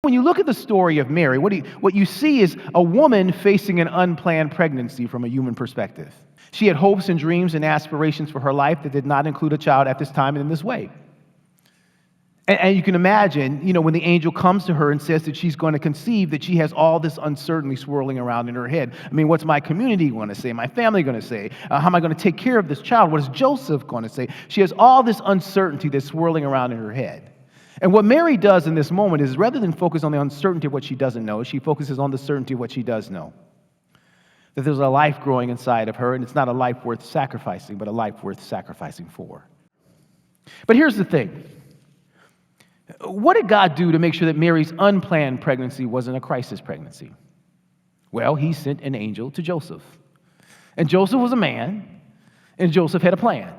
When you look at the story of Mary, what you see is a woman facing an unplanned pregnancy from a human perspective. She had hopes and dreams and aspirations for her life that did not include a child at this time and in this way. And you can imagine, when the angel comes to her and says that she's going to conceive, that she has all this uncertainty swirling around in her head. I mean, what's my community going to say? My family going to say? How am I going to take care of this child? What is Joseph going to say? She has all this uncertainty that's swirling around in her head. And what Mary does in this moment is, rather than focus on the uncertainty of what she doesn't know, she focuses on the certainty of what she does know. That there's a life growing inside of her, and it's not a life worth sacrificing, but a life worth sacrificing for. But here's the thing. What did God do to make sure that Mary's unplanned pregnancy wasn't a crisis pregnancy? Well, he sent an angel to Joseph. And Joseph was a man, and Joseph had a plan.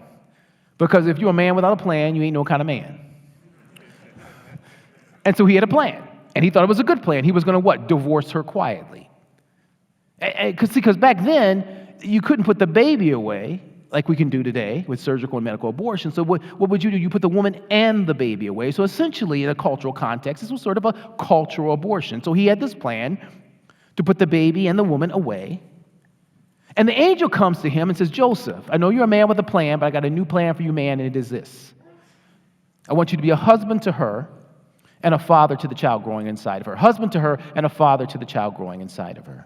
Because if you're a man without a plan, you ain't no kind of man. And so he had a plan, and he thought it was a good plan. He was going to what? Divorce her quietly. Because back then, you couldn't put the baby away like we can do today with surgical and medical abortion. So what would you do? You put the woman and the baby away. So essentially, in a cultural context, this was sort of a cultural abortion. So he had this plan to put the baby and the woman away. And the angel comes to him and says, Joseph, I know you're a man with a plan, but I got a new plan for you, man, and it is this. I want you to be a husband to her and a father to the child growing inside of her. Husband to her and a father to the child growing inside of her.